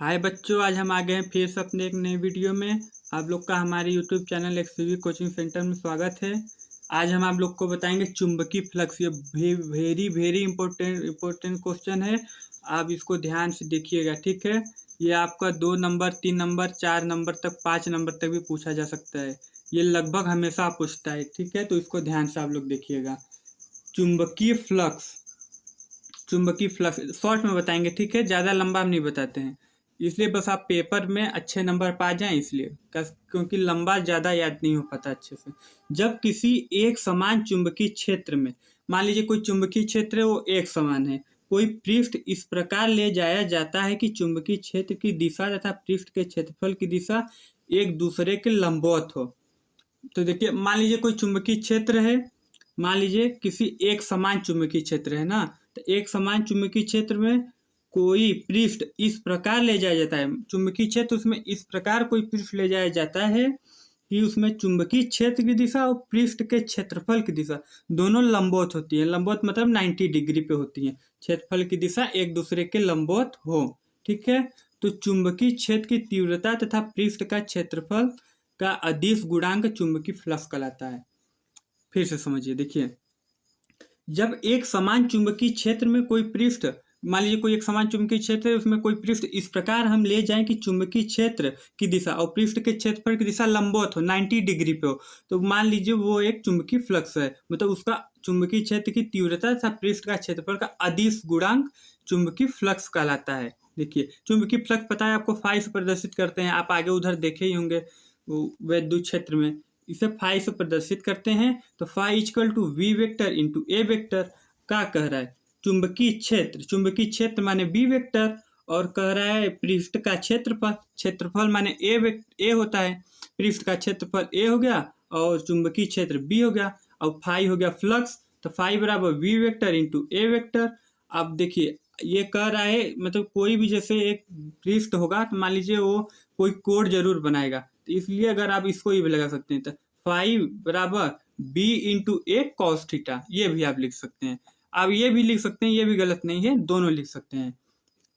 हाय बच्चों, आज हम आ गए हैं फिर से अपने एक नए वीडियो में। आप लोग का हमारे YouTube channel XV coaching centre में स्वागत है। आज हम आप लोग को बताएंगे चुंबकीय फ्लक्स। ये वेरी वेरी इंपॉर्टेंट क्वेश्चन है। आप इसको ध्यान से देखिएगा, ठीक है। ये आपका 2 नंबर 3 नंबर 4 नंबर तक 5 नंबर तक भी पूछा जा सकता है। ये लगभग हमेशा पूछता है, ठीक है। तो इसको ध्यान से आप लोग देखिएगा। चुंबकीय फ्लक्स, चुंबकीय फ्लक्स शॉर्ट में बताएंगे, ठीक है। ज़्यादा लंबा हम नहीं बताते हैं, इसलिए बस आप पेपर में अच्छे नंबर पा जाएं, इसलिए क्योंकि लंबा ज़्यादा याद नहीं हो पाता अच्छे से। जब किसी एक समान चुंबकीय क्षेत्र में, मान लीजिए कोई चुंबकीय क्षेत्र है वो एक समान है, कोई पृष्ठ इस प्रकार ले जाया जाता है कि चुंबकीय क्षेत्र की दिशा तथा पृष्ठ के क्षेत्रफल की दिशा एक दूसरे के लंबवत हो। तो देखिए, मान लीजिए कोई चुंबकीय क्षेत्र है, मान लीजिए किसी एक समान चुंबकीय क्षेत्र है ना, तो एक समान चुंबकीय क्षेत्र में कोई पृष्ठ इस प्रकार ले जाया जाता है, चुंबकीय क्षेत्र उसमें इस प्रकार कोई पृष्ठ ले जाया जाता है कि उसमें चुंबकीय क्षेत्र की दिशा और पृष्ठ के क्षेत्रफल की दिशा दोनों लंबवत होती है। लंबवत मतलब 90 डिग्री पे होती है। क्षेत्रफल की दिशा एक दूसरे के लंबवत हो, ठीक है। तो चुंबकीय क्षेत्र की तीव्रता तथा पृष्ठ का क्षेत्रफल का अदिश गुणांक चुंबकीय फ्लक्स कहलाता है। फिर से समझिए, देखिए, जब एक समान चुंबकीय क्षेत्र में कोई पृष्ठ, मान लीजिए कोई एक समान चुंबकीय क्षेत्र है, उसमें कोई पृष्ठ इस प्रकार हम ले जाएं कि चुंबकीय क्षेत्र की दिशा और पृष्ठ के क्षेत्रफल की दिशा लंबवत हो, 90 डिग्री पे हो, तो मान लीजिए वो एक चुंबकीय फ्लक्स है। मतलब उसका चुंबकीय क्षेत्र की तीव्रता तथा पृष्ठ का क्षेत्रफल का अदिश गुणांक चुंबकीय फ्लक्स कहलाता है। देखिए, चुंबकीय फ्लक्स पता है आपको, फाई से प्रदर्शित करते हैं। आप आगे उधर देखे ही होंगे वैद्युत क्षेत्र में, इसे फाई से प्रदर्शित करते हैं। तो phi equal to V vector into A vector. क्या कह रहा है? चुंबकीय क्षेत्र, चुंबकीय क्षेत्र माने बी वेक्टर, और कह रहा है पृष्ठ का क्षेत्रफल, क्षेत्रफल माने ए होता है, पृष्ठ का क्षेत्रफल ए हो गया और चुंबकीय क्षेत्र बी हो गया, और फाई हो गया फ्लक्स। तो फाई बराबर वी वेक्टर इंटू ए वेक्टर। अब देखिए, ये कह रहा है मतलब कोई भी जैसे एक पृष्ठ होगा तो मान लीजिए वो कोई कोण जरूर बनाएगा, तो इसलिए अगर आप इसको ये भी लगा सकते हैं तो फाइव बराबर बी इंटू ए कॉस थीटा, ये भी आप लिख सकते हैं। अब ये भी लिख सकते हैं, ये भी गलत नहीं है, दोनों लिख सकते हैं,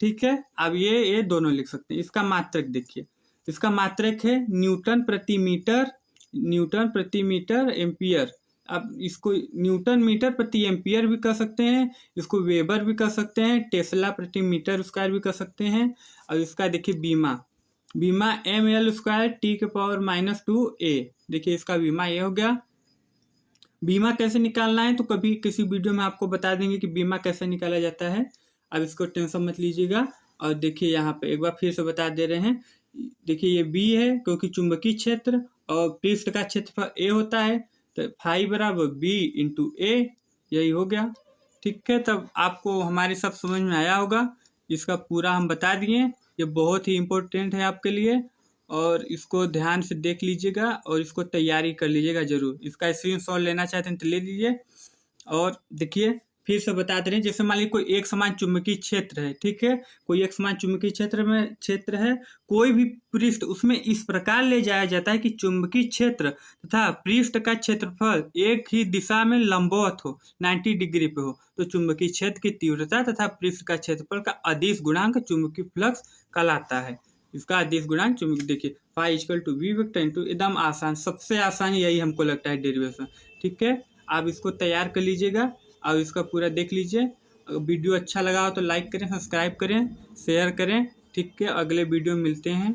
ठीक है। अब ये दोनों लिख सकते हैं। इसका मात्रक देखिए, इसका मात्रक है न्यूटन प्रति मीटर, न्यूटन प्रति मीटर एम्पियर। अब इसको न्यूटन मीटर प्रति एम्पियर भी कह सकते हैं, इसको वेबर भी कह सकते हैं, टेस्ला प्रति मीटर स्क्वायर भी कह सकते हैं। और इसका देखिए बीमा, बीमा एम एल स्क्वायर टी के पावर -2 ए। देखिए इसका बीमा ये हो गया। बीमा कैसे निकालना है तो कभी किसी वीडियो में आपको बता देंगे कि बीमा कैसे निकाला जाता है। अब इसको टेंशन मत लीजिएगा। और देखिए यहाँ पे एक बार फिर से बता दे रहे हैं। देखिए ये बी है क्योंकि चुंबकीय क्षेत्र और पृष्ठ का क्षेत्रफल ए होता है, तो फाई बराबर बी इंटू ए, यही हो गया, ठीक है। तब आपको हमारी सब समझ में आया होगा। इसका पूरा हम बता दिए। ये बहुत ही इम्पोर्टेंट है आपके लिए, और इसको ध्यान से देख लीजिएगा और इसको तैयारी कर लीजिएगा जरूर। इसका स्क्रीनशॉट लेना चाहते हैं तो ले लीजिए। और देखिए फिर से बता दे रहे हैं, जैसे मान लीजिए कोई एक समान चुंबकीय क्षेत्र है, ठीक है। कोई एक समान चुंबकीय क्षेत्र है, कोई भी पृष्ठ उसमें इस प्रकार ले जाया जाता है कि चुंबकीय क्षेत्र तथा पृष्ठ का क्षेत्रफल एक ही दिशा में लंबवत हो, 90 डिग्री पे हो, तो चुंबकीय क्षेत्र की तीव्रता तथा पृष्ठ का क्षेत्रफल का अदिश गुणांक चुंबकीय फ्लक्स कहलाता है। इसका अदिश गुणांक चुंबकीय, देखिए phi equal to V vector into, एकदम आसान, सबसे आसान यही हमको लगता है डेरिवेशन, ठीक है। आप इसको तैयार कर लीजिएगा और इसका पूरा देख लीजिए। वीडियो अच्छा लगा हो तो लाइक करें, सब्सक्राइब करें, शेयर करें, ठीक है। अगले वीडियो में मिलते हैं।